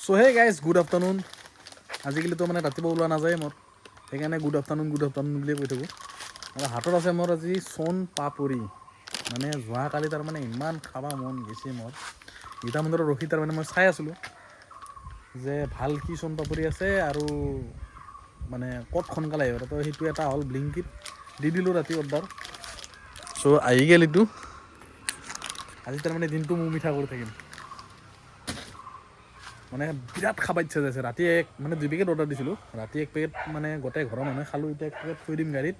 So hey guys good afternoon. আজিকালিতো মানে ৰাতিপুৱা ওলোৱা নাযায় মোৰ, সেইকাৰণে গুড আফটাৰনুন বুলিয়ে কৈ থাকোঁ। আৰু হাতত আছে মোৰ আজি চন পাপৰি, মানে যোৱাকালি তাৰমানে ইমান খাব মন গৈছে মোৰ। গীতা মন্দিৰত ৰখি তাৰমানে মই চাই আছিলোঁ যে ভাল কি চন পাপৰি আছে আৰু মানে ক'ত সোনকালে আহিব। তো সেইটো এটা হ'ল ব্লিংকিট দি দিলোঁ ৰাতি অৰ্ডাৰ। চ' আহি গ'ল এইটো। আজি তাৰমানে দিনটো মোৰ মিঠা কৰি থাকিম, মানে বিৰাট খাব ইচ্ছা যাইছে। ৰাতি মানে 2 পেকেট অৰ্ডাৰ দিছিলোঁ, ৰাতি 1 পেকেট মানে গোটেই ঘৰৰ মানুহে খালোঁ। এতিয়া 1 পেকেট থৈ দিম গাড়ীত,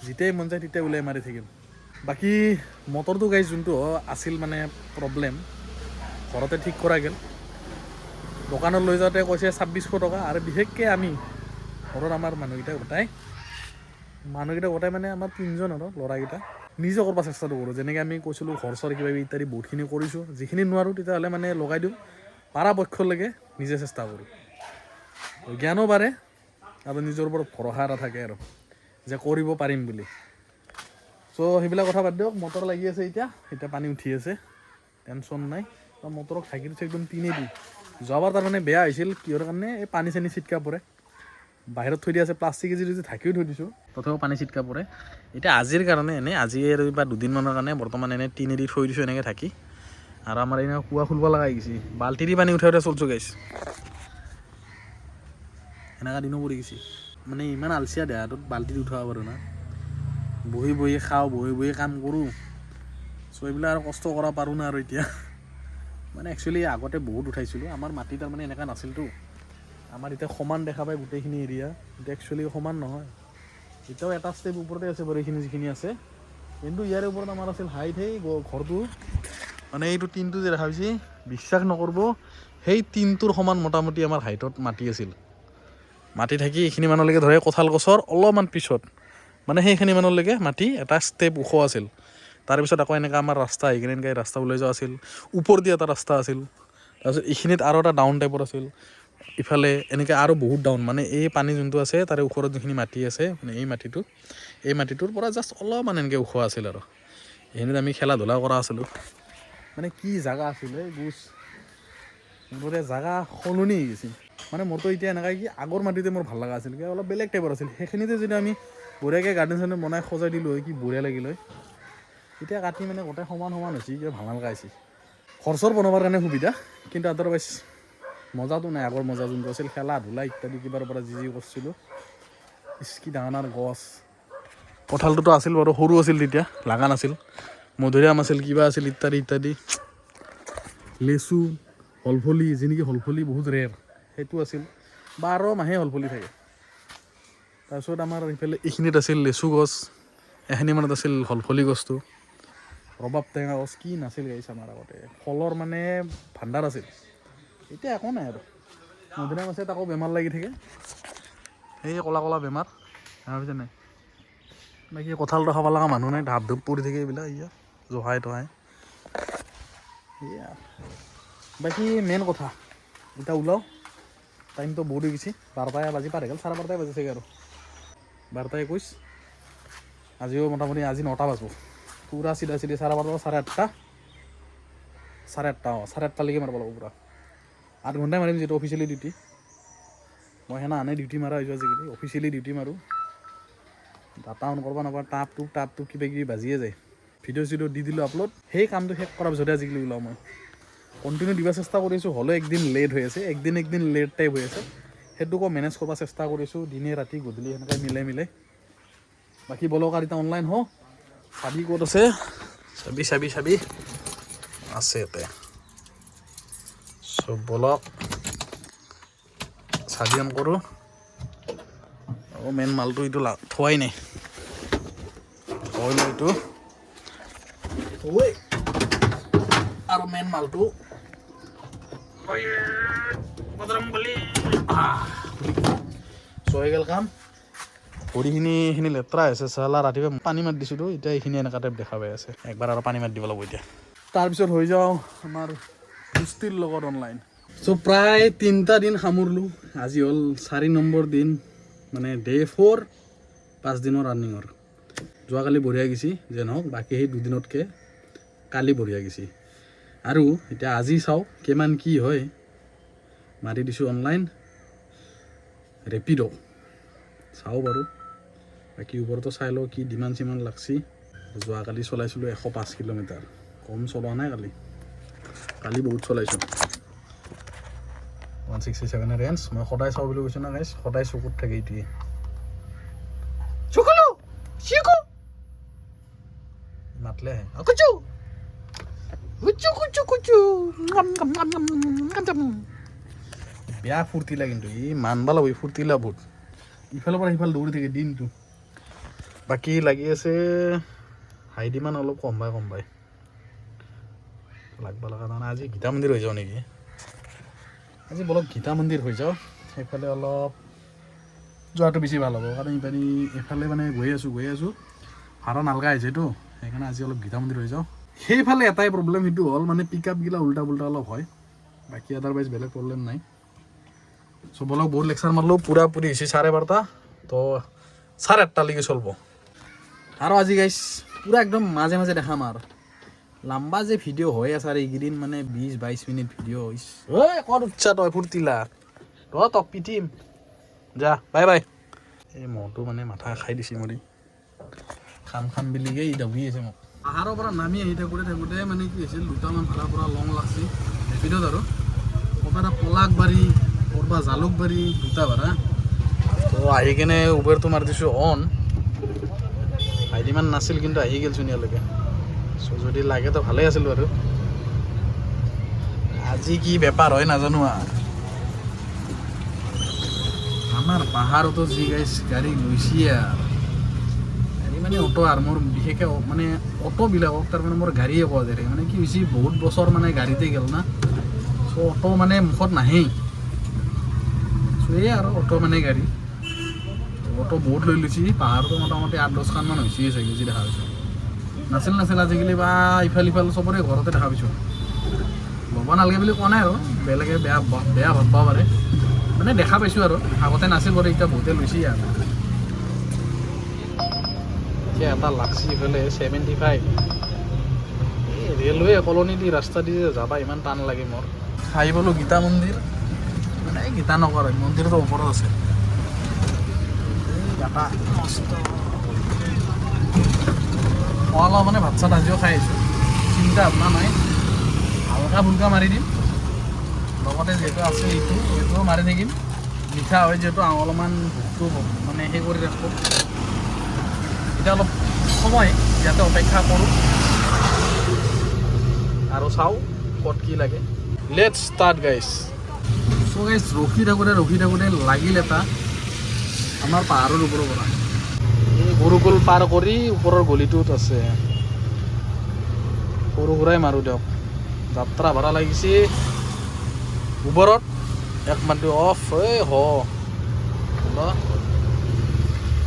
যেতিয়াই মন যায় তেতিয়াই ওলাই মাৰি থাকিম। বাকী মটৰটো গাইজ যোনটো আছিল মানে প্ৰব্লেম, ঘৰতে ঠিক কৰা গ'ল। দোকানত লৈ যাওঁতে কৈছে 2600 টকা। আৰু বিশেষকৈ আমি ঘৰত আমাৰ মানুহকেইটা গোটাই মানে আমাৰ 3জন আৰু ল'ৰাকেইটা নিজে কৰিব চেষ্টাটো কৰোঁ। যেনেকৈ আমি কৈছিলোঁ ঘৰ চৰ কিবা ইত্যাদি বহুতখিনি কৰিছোঁ, যিখিনি নোৱাৰোঁ তেতিয়াহ'লে মানে লগাই দিওঁ, পৰাপক্ষলৈকে নিজে চেষ্টা কৰোঁ। জ্ঞানো বাঢ়ে আৰু নিজৰ ওপৰত ভৰসা এটা থাকে আৰু যে কৰিব পাৰিম বুলি। চ' সেইবিলাক কথা বাদ দিয়ক। মটৰ লাগি আছে, এতিয়া পানী উঠি আছে, টেনশ্যন নাই। মটৰক ঢাকি দিছোঁ একদম টিনেদি। যোৱাবাৰ তাৰমানে বেয়া হৈছিল, কিহৰ কাৰণে এই পানী চানী ছিটকা পৰে। বাহিৰত থৈ দিয়া আছে, প্লাষ্টিক এজি ঢাকিও থৈ দিছোঁ, তথাপিও পানী ছিটকা পৰে। এতিয়া আজিৰ কাৰণে আজি আৰু বা 2 দিনমানৰ কাৰণে বৰ্তমান টিনেদি থৈ দিছোঁ এনেকৈ ঢাকি। আৰু আমাৰ এনেকৈ কুঁৱা খুলিব লগা হৈ গৈছে, বাল্টি দি পানী উঠাই চলছোঁ গাইছ। এনেকুৱা দিনো পৰি গৈছে, মানে ইমান আলচিয়া দেহাটোত বাল্টিত উঠাব পাৰোঁ না। বহি খাওঁ, বহি কাম কৰোঁ। চ' এইবিলাক আৰু কষ্ট কৰা পাৰোঁ না আৰু এতিয়া। মানে একচুৱেলি আগতে বহুত উঠাইছিলোঁ, আমাৰ মাটি তাৰমানে এনেকুৱা নাছিলতো। আমাৰ এতিয়া সমান দেখা পায় গোটেইখিনি এৰিয়া, এতিয়া একচুৱেলি সমান নহয়। এতিয়াও এটা ষ্টেপ ওপৰতে আছে বাৰু এইখিনি যিখিনি আছে, কিন্তু ইয়াৰে ওপৰত আমাৰ আছিল হাইট। সেই ঘৰটো মানে এইটো টিনটো যে দেখা পাইছে, বিশ্বাস নকৰিব, সেই টিনটোৰ সমান মোটামুটি আমাৰ হাইটত মাটি আছিল। মাটি থাকি এইখিনি মানুহলৈকে ধৰে কঁঠাল গছৰ অলপমান পিছত, মানে সেইখিনি মানুহলৈকে মাটি এটা ষ্টেপ ওখ আছিল। তাৰপিছত আকৌ এনেকৈ আমাৰ ৰাস্তা আহি কিনে এনেকৈ ৰাস্তা ওলাই যোৱা আছিল, ওপৰ দি এটা ৰাস্তা আছিল। তাৰপিছত এইখিনিত আৰু এটা ডাউন টাইপৰ আছিল, ইফালে এনেকৈ আৰু বহুত ডাউন। মানে এই পানী যোনটো আছে তাৰে ওপৰত যিখিনি মাটি আছে, মানে এই মাটিটোৰ পৰা জাষ্ট অলপমান এনেকৈ ওখ আছিল। আৰু এইখিনিত আমি খেলা ধূলা কৰা আছিলোঁ। মানে কি জেগা আছিলে মোৰে জেগা সলনি হৈ গৈছে। মানে মোৰতো এতিয়া এনেকুৱা কি আগৰ মাটিতে মোৰ ভাল লগা আছিল, অলপ বেলেগ টাইপৰ আছিল। সেইখিনিতে যদি আমি বঢ়িয়াকৈ গাৰ্ডেন চাৰ্ডেন বনাই সজাই দিলোঁ হয়, কি বঢ়িয়া লাগিল হয়। এতিয়া কাটি মানে গোটেই সমান হৈছে, কিবা ভাল নালগা হৈছে। ঘৰ চৰ বনাবৰ কাৰণে সুবিধা, কিন্তু আদাৰৱাইজ মজাটো নাই। আগৰ মজা যোনটো আছিল, খেলা ধূলা ইত্যাদি কিবাৰ পৰা যি কৰিছিলোঁ। কি ডাঙৰ গছ, কঁঠালটোতো আছিল বাৰু, সৰু আছিল তেতিয়া, লগা নাছিল। মধুৰিআম আছিল, কিবা আছিল ইত্যাদি। লেচু, হলফলি, যি নেকি হলফলি বহুত ৰেৰ, সেইটো আছিল। 12 মাহে হলফলি থাকে। তাৰপিছত আমাৰ এইফালে এইখিনিত আছিল লেচু গছ, এখিনিমানত আছিল হলফলি গছটো। ৰবাব টেঙা গছ কি নাছিল গাইছ আমাৰ আগতে, ফলৰ মানে ভাণ্ডাৰ আছিল। এতিয়া একো নাই আৰু। মধুৰিআম আছে, তাকো বেমাৰ লাগি থাকে, সেই ক'লা বেমাৰ, ভাবিছে নাই। বাকী কঁঠালটো খাব লগা মানুহ নাই, ধাপ ধূপ পৰি থাকে এইবিলাক ইয়াত জহাই তহাই। সেয়া বাকী মেইন কথা, এতিয়া ওলাওঁ, টাইমটো বহুত হৈ গৈছে। 12টা বাজি পাৰ হৈ গ'ল, 12:30 বাজিছেগৈ আৰু 12:21। আজিও মোটামুটি আজি 9টা বাজিব পূৰা চিধা 12:30, 8:30লৈকে মাৰিব লাগিব পূৰা। 8 ঘণ্টাই মাৰিম, যিহেতু অফিচিয়েলি ডিউটি। মই আনে ডিউটি মাৰা হৈছোঁ আজিকালি, অফিচিয়েলি ডিউটি মাৰোঁ। ডাটা অন কৰিব নাপাওঁ, টাপ টুপ কিবা কিবি বাজিয়ে যায়। ভিডিঅ' চিডিঅ' দি দিলোঁ আপলোড, সেই কামটো শেষ কৰাৰ পিছতে আজিকালি ওলাওঁ মই। কণ্টিনিউ দিব চেষ্টা কৰিছোঁ, হ'লেও একদিন লেট হৈ আছে, একদিন লেট টাইপ হৈ আছে। সেইটোকো মেনেজ কৰিব চেষ্টা কৰিছোঁ, দিনে ৰাতি গধূলি সেনেকৈ মিলাই। বাকী বলক আৰু এতিয়া অনলাইন হওঁ। চাবি ক'ত আছে, চাবি আছে ইয়াতে। চব বলক চাবি অন কৰোঁ। মেইন মালটো এইটো থোৱাই নাই, এইটো আৰু মেইন মালটো হৈ গ'ল কাম। ভৰিখিনি লেতেৰা হৈছে চালা, ৰাতিপুৱা পানী মাৰি দিছিলোঁ, এতিয়া এইখিনি এনেকুৱা টাইপ দেখা পাই আছে। একবাৰ আৰু পানী মাৰি দিব লাগিব এতিয়া। তাৰপিছত হৈ যাওঁ আমাৰ কুস্তিৰ লগত অনলাইন। চ' প্ৰায় 3টা দিন সামৰিলোঁ, আজি হ'ল 4 নম্বৰ দিন, মানে ডে 4, 5 দিনৰ ৰানিঙৰ। যোৱাকালি বঢ়িয়া গৈছে যে নহওক, বাকী সেই 2 দিনতকৈ কালি বঢ়িয়া গৈছে। আৰু এতিয়া আজি চাওঁ কিমান কি হয়, মাৰি দিছোঁ অনলাইন ৰেপিড' চাওঁ বাৰু বাকী ওপৰতো চাই লওঁ কি ডিমাণ্ড চিমান লাগছি যোৱাকালি চলাইছিলোঁ 105 কিলোমিটাৰ কম চলোৱা নাই কালি বহুত চলাইছোঁ 167 ৰেঞ্জ মই সদায় চাওঁ বুলি কৈছোঁ না গাইছ সদায় চকুত থাকে এইটোৱে চকুলো চিকু মাতলে কুচু কুচু কুচু কুচু বেয়া ফূৰ্তিলা কিন্তু ই মানবা লাগব ফূৰ্তিলা বহুত ইফালৰ পৰা সিফালে দৌৰি থাকে দিনটো বাকী লাগি আছে হাইডিমান অলপ কম পায় লাগবা লগা তাৰমানে আজি গীতা মন্দিৰ হৈ যাওঁ নেকি আজি বলক গীতা মন্দিৰ হৈ যাওঁ সেইফালে অলপ যোৱাটো বেছি ভাল হ'ব কাৰণ এইফালে মানে গৈ আছোঁ ভাড়া নালগা আহিছেতো সেইকাৰণে আজি অলপ গীতা মন্দিৰ হৈ যাওঁ সেইফালে এটাই প্ৰব্লেম সেইটো হ'ল মানে পিক আপগিলা উল্টা পুল্টা অলপ হয় বাকী আদাৰৱাইজ বেলেগ প্ৰব্লেম নাই চ' বলক বহুত লেকচাৰ মাৰিলোঁ পুৰি হৈছে 12:30 তো 1:30লৈকে চলিব আৰু আজি গাইছ পুৰা একদম মাজে মাজে দেখাম আৰু লাম্বা যে ভিডিঅ' হৈ আছে আৰু এইকেইদিন মানে 20-22 মিনিট ভিডিঅ' হৈছে ঐ ক'ত উঠছা তই ফূৰ্তিলা তক পিটিম যা বাই এই মহটো মানে মাথা খাই দিছে মৰি খাম বুলিকে ই দাবি আছে মোক পাহাৰৰ পৰা নামি আহি থাকোঁতে মানে কি হৈছিল দুটামান ভাড়াৰ পৰা লং লাগছি ৰেপিডত আৰু ক'ৰবাত পলাকবাৰী ক'ৰবাত জালুকবাৰী দুটা ভাড়া তো আহি কেনে উবেৰটো মাৰি দিছোঁ অন আইডিমান নাছিল কিন্তু আহি গ'লচোন ইয়ালৈকে চ' যদি লাগে তো ভালেই আছিলোঁ আৰু আজি কি বেপাৰ হয় নাজানো আৰু আমাৰ পাহাৰতো যি গাইছ গাড়ী লৈছে আৰু গাড়ী মানে অটো আৰু মোৰ বিশেষকৈ মানে অটোবিলাকক তাৰমানে মোৰ গাড়ীয়ে কোৱা যায় মানে কি হৈছে বহুত বছৰ মানে গাড়ীতে গ'ল না চ' অটো মানে মুখত নাহেই চ' এই আৰু অটো মানে গাড়ী অটো বহুত লৈ লৈছে পাহাৰটো মোটামুটি 8-10খানমান হৈছে চাগে যি দেখা পাইছোঁ নাছিল আজিকালি বা ইফাল চবৰে ঘৰতে দেখা পাইছোঁ ল'ব নালাগে বুলি কোৱা নাই আৰু বেলেগে বেয়া ভাবিব পাৰে মানে দেখা পাইছোঁ আৰু আগতে নাছিল বাৰু এতিয়া বহুতে লৈছে আৰু এতিয়া এটা লাগছি ইফালে 75 এই ৰেলৱে কলনি দি ৰাস্তা দি যাবা ইমান টান লাগে মোৰ আহি পালোঁ গীতা মন্দিৰ মানে গীতা নগৰ মন্দিৰটো ওপৰত আছে অলপ মানে ভাত চাত আজিও খাই আহিছোঁ চিন্তা ভাৱনা নাই হালকা ফুলকা মাৰি দিম লগতে যিহেতু আছে এইটোও মাৰি থাকিম মিঠা হয় যিহেতু অলপমান ভোকটো মানে সেই কৰি ৰাখোঁ এতিয়া অলপ সময় ইয়াতে অপেক্ষা কৰোঁ আৰু চাওঁ ক'ত কি লাগে লেটছ ষ্টাৰ্ট গাইছ চ' গাইছ ৰখি থাকোঁতে লাগিল এটা আমাৰ পাহাৰৰ ওপৰৰ পৰা এই গৰুকুল পাৰ কৰি ওপৰৰ গলিটোত আছে সৰু সুৰাই মাৰোঁ দিয়ক যাত্ৰা ভাড়া লাগিছে ওপৰত একমাত্ৰ অফ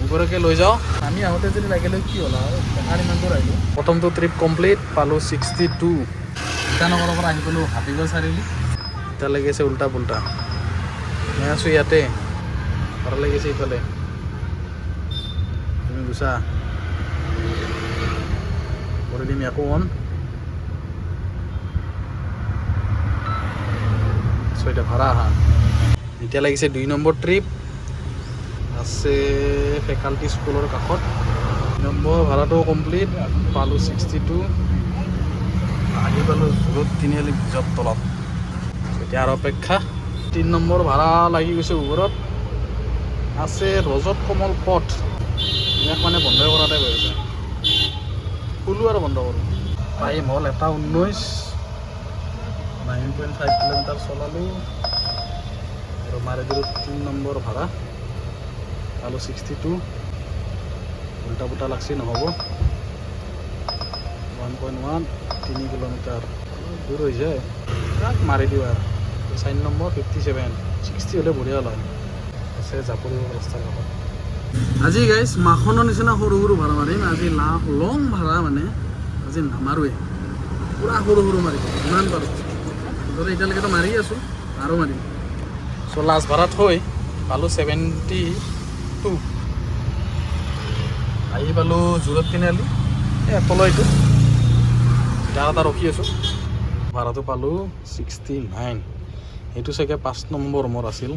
ওপৰকে লৈ যাওঁ আমি আহোঁতে যদি লাগিলে কি হ'ল আৰু বেকাৰ ইমান দূৰ আহিলোঁ প্ৰথমটো ট্ৰিপ কমপ্লিট পালোঁ 62 ইটানগৰৰ পৰা আহি পালোঁ হাতীগড় চাৰিআলি এতিয়া লাগিছে উল্টা পুল্টা মই আছোঁ ইয়াতে ভাড়া লাগিছে ইফালে তুমি গুচা কৰি দিম আকৌ অন 6টা ভাড়া আহা এতিয়া লাগিছে 2 নম্বৰ ট্ৰিপ আছে ফেকাল্টি স্কুলৰ কাষত 2 নম্বৰ ভাড়াটো কমপ্লিট পালোঁ 62 আহি পালোঁ জোৰত তিনিআলি ব্ৰিজৰ তলত এতিয়া আৰু অপেক্ষা 3 নম্বৰ ভাড়া লাগি গৈছে ওপৰত আছে ৰজত কমল পথ ইয়াক মানে বন্ধ কৰা টাইপ হৈ আছে খোলোঁ আৰু বন্ধ কৰোঁ টাইম হ'ল 1:19 9.5 কিলোমিটাৰ চলালোঁ আৰু মাৰি দিলোঁ 3 নম্বৰ ভাড়া পালোঁ 62 উল্টা পুল্টা লাগছি নহ'ব 1.1 3 কিলোমিটাৰ দূৰ হৈ যায় তাক মাৰি দিওঁ আৰু 4 নম্বৰ 57 60 হ'লে বঢ়িয়া লয় আছে জাপৰি ৰাস্তাৰ কাষত আজি গাইছ মাখনৰ নিচিনা সৰু ভাড়া মাৰিম আজি লং ভাড়া মানে আজি নামাৰোৱে পুৰা সৰু মাৰিম ইমান পাৰোঁ ধৰি এতিয়ালৈকেতো মাৰি আছোঁ আৰু মাৰিম চ' লাষ্ট ভাড়া থৈ পালোঁ 72 আহি পালোঁ জোৰত তিনিআলি এই এপল এইটো এটা ৰখি আছোঁ ভাড়াটো পালোঁ 69 এইটো চাগে 5 নম্বৰ মোৰ আছিল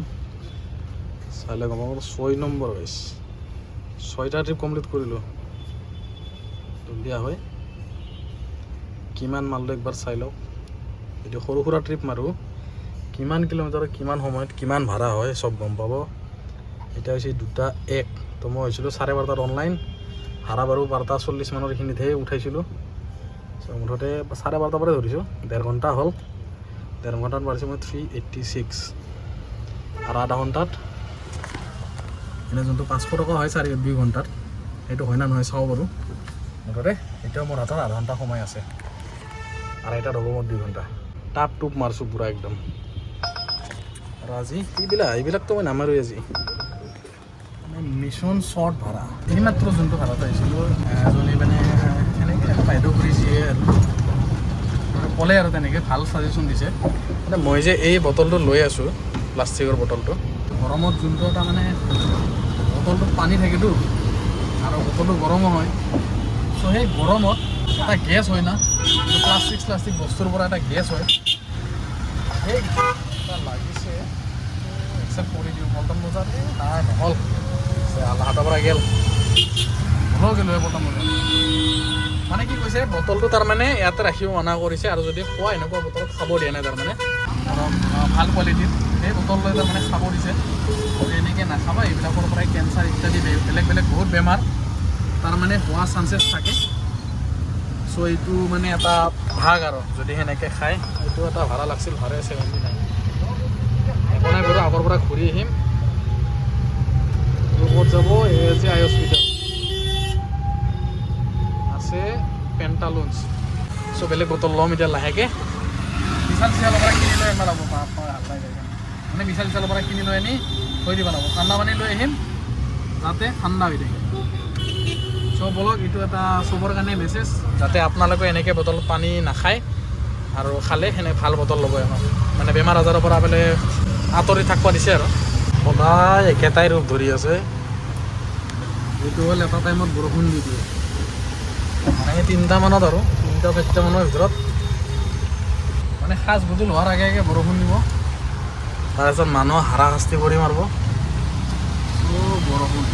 চাইলে গম পাব 6 নম্বৰ গাইছ 6টা ট্ৰিপ কমপ্লিট কৰিলোঁ ধুনীয়া হয় কিমান মাৰিলোঁ একবাৰ চাই লওক এইটো সৰু সুৰা ট্ৰিপ মাৰোঁ কিমান কিলোমিটাৰ কিমান সময়ত কিমান ভাড়া হয় চব গম পাব এতিয়া হৈছে 2:01 তো মই হৈছিলোঁ 12:30 অনলাইন ভাড়া বাৰু 12:40 মানৰ এইখিনিতহে উঠাইছিলোঁ মুঠতে 12:30 পৰা ধৰিছোঁ 1.5 ঘণ্টা হ'ল 1.5 ঘণ্টাত মাৰিছোঁ মই 386 আৰু আধা ঘণ্টাত এনে যোনটো 500 টকা হয় 2 ঘণ্টাত সেইটো হয় না নহয় চাওঁ বাৰু মুঠতে এতিয়াও মোৰ হাতত আধা ঘণ্টা সময় আছে আৰু এটা হ'ব মোৰ 2 ঘণ্টা টাপ টুপ মাৰছোঁ পুৰা একদম আৰু আজি এইবিলাকতো মই নামাৰোঁ আজি মিছন শ্বৰ্ট ভাড়া এইমাত্ৰ যোনটো ভাড়াত আহিছিলোঁ এজনী মানে সেনেকৈ এটা বাইদেউ কৰিছে আৰু ক'লে আৰু তেনেকৈ ভাল ছাজেশ্যন দিছে মানে মই যে এই বটলটো লৈ আছোঁ প্লাষ্টিকৰ বটলটো গৰমত যোনটো এটা মানে বটলটোত পানী থাকেতো আৰু বটলটো গৰমো হয় চ' সেই গৰমত এটা গেছ হয় না প্লাষ্টিক বস্তুৰ পৰা এটা গেছ হয় সেই এটা লাগিছে একচেপ্ট কৰি দিওঁ পল্টন বজাৰ নাই নহ'ল হাতৰ পৰা গেল হ'লেও গ'লোঁ পল্টন বজাৰ মানে কি কৈছে বটলটো তাৰমানে ইয়াতে ৰাখিব মানা কৰিছে আৰু যদি খোৱা এনেকুৱা বটলত খাব দিয়া নাই তাৰমানে ভাল কোৱালিটিৰ সেই বটল লৈ তাৰমানে খাব দিছে এনেকৈ নাখাবা এইবিলাকৰ পৰাই কেঞ্চাৰ ইত্যাদি বেলেগ বেলেগ বহুত বেমাৰ তাৰমানে হোৱা চান্সেছ থাকে চ' এইটো মানে এটা ভাগ আৰু যদি সেনেকৈ খায় এইটো এটা ভাড়া লাগিছিল ভাড়া 79 একো নাই বাৰু আগৰ পৰা ঘূৰি আহিম ক'ত যাব ASJ আই হস্পিটেল আছে পেণ্টালুন্স চ' বেলেগ বটল ল'ম এতিয়া লাহেকৈ বিশাল চিশালৰ পৰা কিনি লৈ আহিব লাগিব মানে বিশাল চিশালৰ পৰা কিনি লৈ আনি থৈ দিব লাগিব ঠাণ্ডা পানী লৈ আহিম যাতে ঠাণ্ডা হৈ থাকে চ' বলক এইটো এটা চবৰ কাৰণে মেছেজ যাতে আপোনালোকে এনেকৈ বটল পানী নাখায় আৰু খালে সেনে ভাল বটল ল'ব আমাক মানে বেমাৰ আজাৰৰ পৰা বোলে আঁতৰি থাকিব দিছে আৰু সদায় একেটাই ৰূপ ধৰি আছে এইটো হ'ল এটা টাইমত বৰষুণ দি দিয়ে মানে 3টা মানত আৰু 3টা-4টা মানৰ ভিতৰত মানে সাজ বদল হোৱাৰ আগে আগে বৰষুণ দিব তাৰপিছত মানুহ হাৰাশাস্তি কৰি মাৰিব বৰষুণ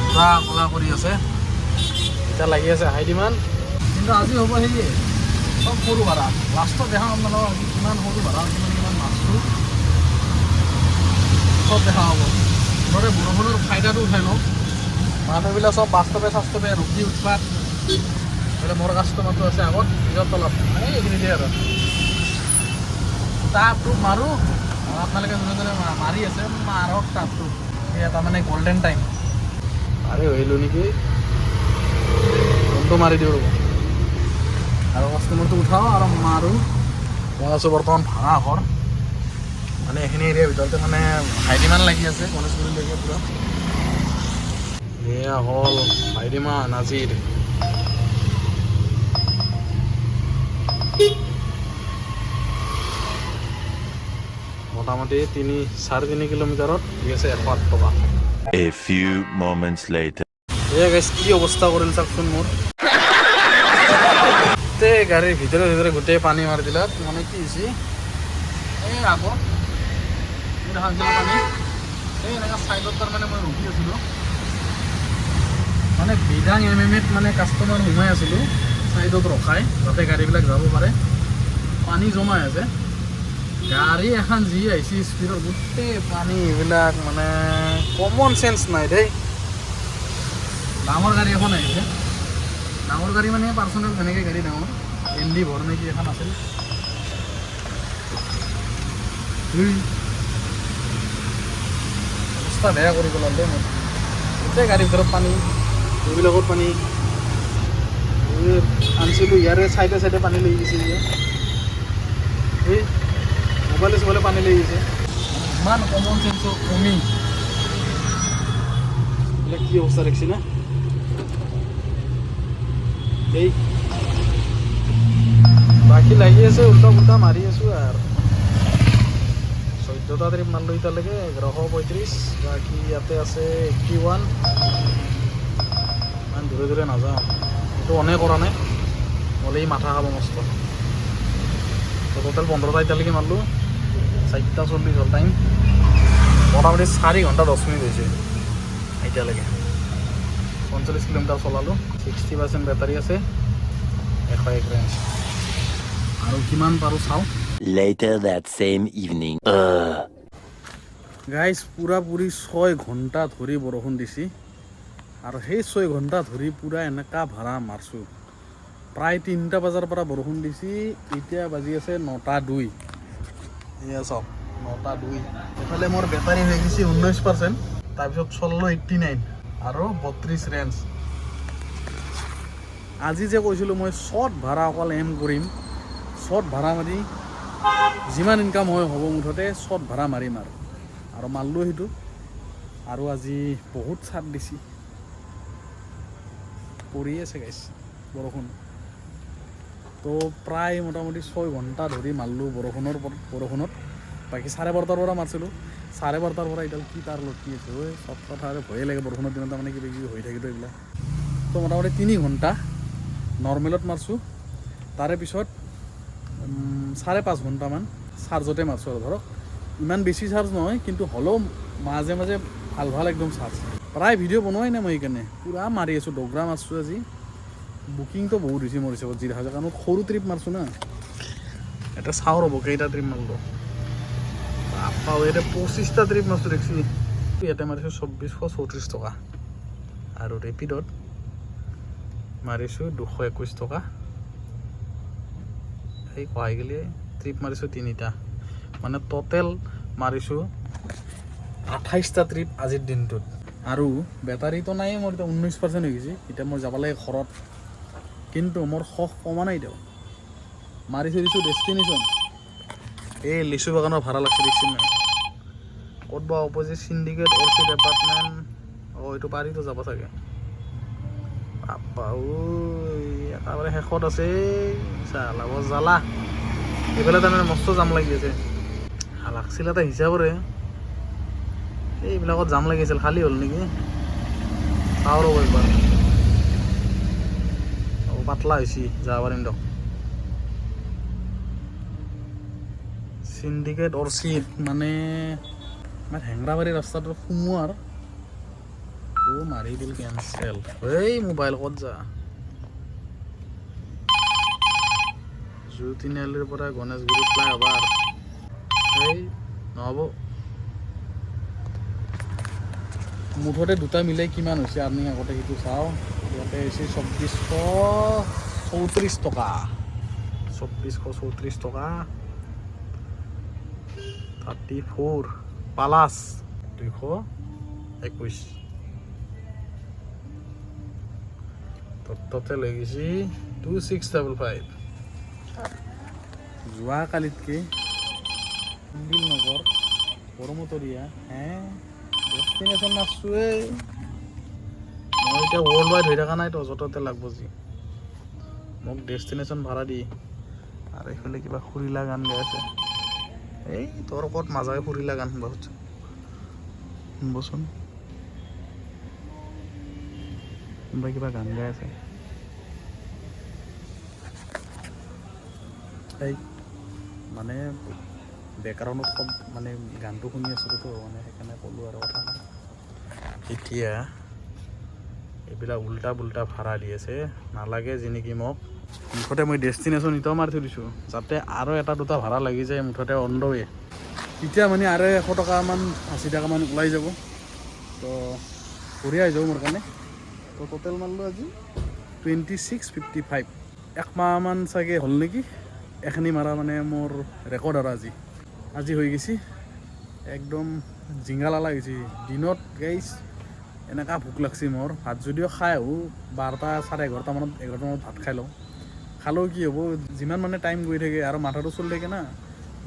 পুৰা কলা কৰি আছে এতিয়া লাগি আছে হাইডিমান কিন্তু আজি হ'ব সেয়ে চব সৰু ভাড়া লাষ্টত দেখা আপোনালোকক আজি কিমান সৰু ভাড়া কিমান মাছটো চব দেখা হ'ব মুঠতে বৰষুণৰ ফাইদাটো উঠাই লওঁ মানুহবিলাক চব বাস্তৱে ৰখি উঠবা বোলে মোৰ কাষ্টমাৰটো আছে আগত নিজৰ তলত মানে এইখিনিতে আৰু টাপটো মাৰোঁ আৰু আপোনালোকে যোনে যোনে মাৰি আছে মাৰক টাপটো এই এটা মানে গল্ডেন টাইম আৰে হৈলোঁ নেকি ফোনটো মাৰি দিওঁ আৰু কাষ্টমাৰটো উঠাওঁ আৰু মাৰোঁ মই আছোঁ বৰ্তমান ভাঙা ঘৰ মানে এইখিনি এৰিয়াৰ ভিতৰতে মানে হাইডিমান লাগি আছে গণেশগুৰিলৈকে পূৰা এয়া হ'ল হাইডিমান নাজিৰ মোটামুটি 3.5 কিলোমিটাৰত দি আছে 108 টকা A few moments later এয়া গাইছ কি অৱস্থা কৰিল চাওকচোন মোৰ গাড়ীৰ ভিতৰে গোটেই পানী মাৰি দিলা মানে কি হৈছে এই আগত দেখা পানী এই এনেকুৱা চাইডত তাৰমানে মই ৰখি আছিলোঁ মানে বিদাং MMত মানে কাষ্টমাৰ সোমাই আছিলোঁ চাইডত ৰখাই যাতে গাড়ীবিলাক যাব পাৰে পানী জমাই আছে গাড়ী এখন যি আহিছে স্পীডত গোটেই পানী এইবিলাক মানে কমন চেন্স নাই দেই ডাঙৰ গাড়ী এখন আহিছে ডাঙৰ গাড়ী মানে পাৰ্চনেল যেনেকৈ গাড়ী ডাঙৰ এনডি ভৰ নেকি এখন আছিল অৱস্থা বেয়া কৰি পেলাল দেই মোৰ গোটেই গাড়ীৰ ভিতৰত পানী এইবিলাকত পানী আনিছিলোঁ ইয়াৰে চাইডে পানী লৈ গৈছে এই মোবাইলে পানী লৈ গৈছে ইমান কমন চেন্সৰ কমি এইবিলাক কি অৱস্থা দেখিছে না এই বাকী লাগি আছে উল্টা মাৰি আছোঁ আৰু 14টা ট্ৰিপ মাৰিলোঁ এতিয়ালৈকে 1135 বাকী ইয়াতে আছে 81 ইমান দূৰে নাযাওঁ এইটো অনেক কৰা নাই হ'লে মাথা খাব মস্ত টোটেল 15টা এতিয়ালৈকে মাৰিলোঁ 4:40 হ'ল টাইম মোটামুটি 4 ঘণ্টা 10 মিনিট হৈছে এতিয়ালৈকে 45 কিলোমিটাৰ চলালোঁ 60% বেটাৰী আছে 101 ৰেঞ্জ আৰু কিমান পাৰোঁ চাওঁ Later that same evening. Guys পুৰি 6 ঘণ্টা ধৰি বৰষুণ দিছে আৰু সেই 6 ঘণ্টা ধৰি পুৰা এনেকা ভাড়া মাৰছোঁ প্ৰায় 3টা বজাৰ পৰা বৰষুণ দিছে এতিয়া বাজি আছে 9:02 এয়া চাওক 9:02 এইফালে মোৰ বেটাৰী হৈ গৈছে 19% তাৰপিছত চললো 89 আৰু 32 ৰেঞ্জ আজি যে কৈছিলোঁ মই শ্বৰ্ট ভাড়া অকল এম কৰিম শ্বৰ্ট ভাড়া মাৰি যিমান ইনকাম হয় হ'ব মুঠতে শ্বৰ্ট ভাড়া মাৰিম আৰু মাৰিলোঁ সেইটো আৰু আজি বহুত চাট দিছে পৰি আছে গাইছ বৰষুণ তো প্ৰায় মোটামুটি 6 ঘণ্টা ধৰি মাৰিলোঁ বৰষুণত বাকী 12:30 পৰা মাৰিছিলোঁ 12:30 পৰা এডাল কি তাৰ লটকি আছে ঐ চব কথা আৰু ভয়ে লাগে বৰষুণৰ দিনত তাৰমানে কিবা কিবি হৈ থাকিতো এইবিলাক তো মোটামুটি 3 ঘণ্টা নৰ্মেলত মাৰিছোঁ তাৰে পিছত 5.5 ঘণ্টামান চাৰ্জতে মাৰিছোঁ আৰু ধৰক ইমান বেছি চাৰ্জ নহয় কিন্তু হ'লেও মাজে মাজে ভাল একদম চাৰ্জ প্ৰায় ভিডিঅ' বনোৱাই নাই মই সেইকাৰণে পূৰা মাৰি আছোঁ ডগৰা মাৰিছোঁ আজি বুকিংটো বহুত হৈছে মোৰ হিচাপত যি দেখা যায় কাৰণ সৰু ট্ৰিপ মাৰিছোঁ না এটা চাওঁ ৰ'ব কেইটা ট্ৰিপ মাৰিলোঁ পাওঁ ইয়াতে 25টা ট্ৰিপ মাৰিছোঁ দেখছি ইয়াতে মাৰিছোঁ 2434 টকা আৰু ৰেপিডত মাৰিছোঁ 221 টকা সেই কহাই গ'লে ট্ৰিপ মাৰিছোঁ 3টা মানে টোটেল মাৰিছোঁ 28টা ট্ৰিপ আজিৰ দিনটোত আৰু বেটাৰীটো নাই মোৰ এতিয়া 19% হৈ গৈছে এতিয়া মই যাব লাগে ঘৰত কিন্তু মোৰ খখ কমা নাই এতিয়াও মাৰি থৈ দিছোঁ ডেষ্টিনেশ্যন এই লিচু বাগানৰ ভাড়া লাগছে দেখছি নাই ক'ত বা অপজিট চিণ্ডিকেট অৰ্চিড এপাৰ্টমেণ্ট এইটো পাৰিতো যাব চাগে বাপা ঐ একেবাৰে শেষত আছে চালা বৰ জ্বালা এইফালে তাৰমানে মস্ত জাম লাগি আছে লাগছিল এটা হিচাপৰে এইবিলাকত জাম লাগিছিল খালী হ'ল নেকি চাওঁ ৰ'ব একবাৰ পাতলা হৈছে যাব পাৰিম দিয়ক চিণ্ডিকেট অৰ্চিড মানে আমাৰ হেংৰাবাৰী ৰাস্তাটো সোমোৱাৰ মাৰি দিল কেঞ্চেল এই মোবাইল ক'ত যা জু তিনিআলিৰ পৰা গণেশগুৰি ফ্লাইঅভাৰ এই নহ'ব মুঠতে দুটা মিলাই কিমান হৈছে আৰ্নিং আগতে সেইটো চাওঁ ইয়াতে হৈছে 2434 টকা 2434 টকা 34 প্লাছ 221 টোটেল হৈ গৈছে 2655 যোৱাকালিতকৈ নগৰ বৰমতৰীয়া ডেষ্টিনেশ্যন নাচোৱেই মই এতিয়া ৱৰ্ল্ড ৱাইড হৈ থকা নাইতো য'ততে লাগব যি মোক ডেষ্টিনেশ্যন ভাড়া দি আৰু এইফালে কিবা সুৰিলা গান গাই আছে এই তোৰ ক'ত মাজাই সুৰিলা গান শুনবা খুজিছ শুনবচোন কোনোবাই কিবা গান গাই আছে এই মানে বেকগ্ৰাউণ্ডত কম মানে গানটো শুনি আছিলোঁ তো মানে সেইকাৰণে ক'লোঁ আৰু কথা এতিয়া এইবিলাক উল্টা পুল্টা ভাড়া দি আছে নালাগে যি নেকি মোক মুঠতে মই ডেষ্টিনেশ্যন এতিয়াও মাৰি থৈ দিছোঁ যাতে আৰু এটা দুটা ভাড়া লাগি যায় মুঠতে অন দ্য ৱে এতিয়া মানে আৰু 100 টকামান 80 টকামান ওলাই যাব তো ঘূৰি আহি যাব মোৰ কাৰণে তো টোটেল মাৰিলোঁ আজি 2655 একমাহমান চাগে হ'ল নেকি এখিনি মাৰা মানে মোৰ ৰেকৰ্ড আৰু আজি হৈ গৈছে একদম জিংগালালা গৈছে দিনত গাইছ এনেকুৱা ভোক লাগছে মোৰ ভাত যদিও খাই আহোঁ 12টা 11:30 মানত 11টা মানত ভাত খাই লওঁ খালেও কি হ'ব যিমান মানে টাইম গৈ থাকে আৰু মাথাটো চলি থাকে না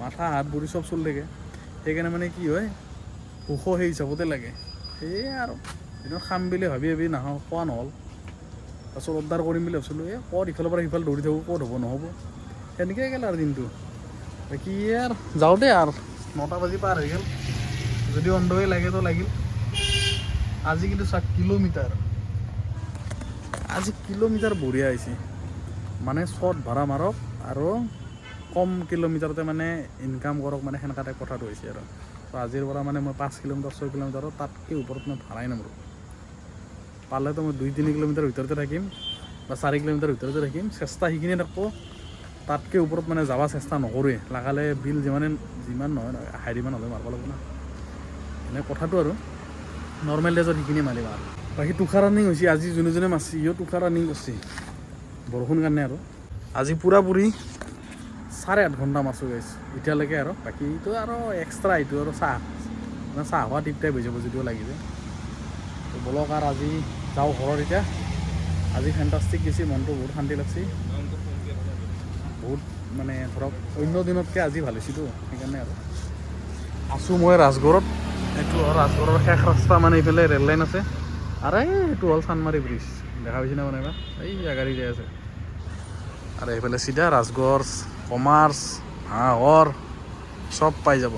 মাথা হাত ভৰি চব চলি থাকে সেইকাৰণে মানে কি হয় ভোকো সেই হিচাপতে লাগে সেয়ে আৰু দিনত খাম বুলি ভাবি নাখাওঁ খোৱা নহ'ল তাৰপিছত অৰ্ডাৰ কৰিম বুলি ভাবিছিলোঁ ক'ত ইফালৰ পৰা সিফালে দৌৰি থাকোঁ ক'ত হ'ব নহ'ব সেনেকৈ গ'ল আৰু দিনটো বাকী আৰু যাওঁতে আৰু 9টা বাজি পাৰ হৈ গ'ল যদি অন দ্য ৱে লাগেতো লাগিল আজি কিন্তু কিলোমিটাৰ বঢ়িয়া হৈছে মানে শ্বৰ্ট ভাড়া মাৰক আৰু কম কিলোমিটাৰতে মানে ইনকাম কৰক মানে সেনেকুৱা টাইপ কথাটো হৈছে আৰু তো আজিৰ পৰা মানে মই 5 কিলোমিটাৰ 6 কিলোমিটাৰত তাতকৈ ওপৰত মই ভাড়াই নামাৰোঁ পালেতো মই 2-3 কিলোমিটাৰ ভিতৰতে থাকিম বা 4 কিলোমিটাৰ ভিতৰতে থাকিম চেষ্টা সেইখিনি থাকোঁ তাতকৈ ওপৰত মানে যাব চেষ্টা নকৰোঁৱে লাগালে বিল যিমান নহয় হাইৰিমান হ'লে মাৰিব লাগিব না এনে কথাটো আৰু নৰ্মেল ডেজত সেইখিনি মাৰিম আৰু বাকী তুষাৰ ৰানিং হৈছে আজি যোনে মাৰছি সিও তুষাৰ ৰানিং কৰিছে বৰষুণ কাৰণে আৰু আজি পূৰাপুৰি 8.5 ঘণ্টা মাৰছোঁ গাইছ এতিয়ালৈকে আৰু বাকীটো আৰু এক্সট্ৰা এইটো আৰু চাহ খোৱা টিপ টাইপ হৈ যাব যদিও লাগিব তো বলক আৰু আজি যাওঁ ঘৰত এতিয়া আজি ফেণ্টাষ্টিক গৈছে মনটো বহুত শান্তি লাগছি বহুত মানে ধৰক অন্য দিনতকৈ আজি ভাল হৈছেতো সেইকাৰণে আৰু আছোঁ মই ৰাজগড়ত এইটো ৰাজগড়ৰ শেষ ৰাস্তা মানে এইফালে ৰেল লাইন আছে আৰু এইটো হ'ল চানমাৰী ব্ৰিজ দেখা পাইছে না মানে এই গাড়ী যাই আছে আৰু এইফালে চিধা ৰাজগড় কমাৰ্চ হাঁহৰ চব পাই যাব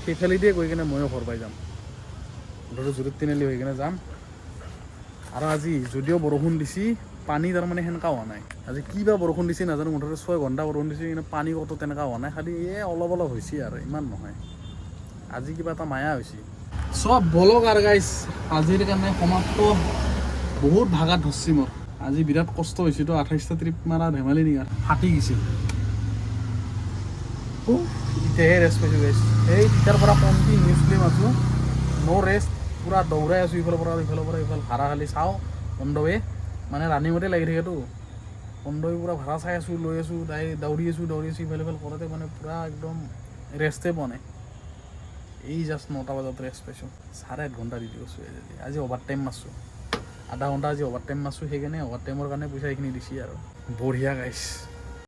সেইফালেদিয়ে গৈ কিনে ময়ো ঘৰ পাই যাম মুঠতে জুৰুত তিনিআলি হৈ কিনে যাম আৰু আজি যদিও বৰষুণ দিছি পানী তাৰমানে সেনেকুৱা হোৱা নাই আজি কি বা বৰষুণ দিছে নাজানো মুঠতে 6 ঘণ্টা বৰষুণ দিছে কিন্তু পানী ক'তো তেনেকুৱা হোৱা নাই খালি অলপ হৈছে আৰু ইমান নহয় আজি কিবা এটা মায়া হৈছে চব বলক আৰু গাইছ আজিৰ কাৰণে সমাপ্ত বহুত ভাগাত ধৰছি মোৰ আজি বিৰাট কষ্ট হৈছেতো 28টা ট্ৰিপ মাৰা ধেমালি নেকি ফাটি গৈছে এতিয়াহে ৰেষ্ট পাইছোঁ গাইছ এই তেতিয়াৰ পৰা কণ্টিনিউছলি মাৰছোঁ ন' ৰেষ্ট পূৰা দৌৰাই আছোঁ ইফালৰ পৰা ইফাল ভাড়া খালি চাওঁ অন দ্য ৱে মানে ৰানিঙতে লাগি থাকেতো অন দ্য ৱে পূৰা ভাড়া চাই আছোঁ লৈ আছোঁ দৌৰি আছোঁ ইফাল কৰোঁতে মানে পূৰা একদম ৰেষ্টেই পোৱা নাই এই জাষ্ট 9টা বজাত ৰেষ্ট পাইছোঁ 8.5 ঘণ্টা ডিউটি কৰিছোঁ আজি অভাৰ টাইম মাৰছোঁ আধা ঘণ্টা আজি অভাৰ টাইম মাৰছোঁ সেইকাৰণে অভাৰ টাইমৰ কাৰণে পইচা এইখিনি দিছে আৰু বঢ়িয়া গাইছ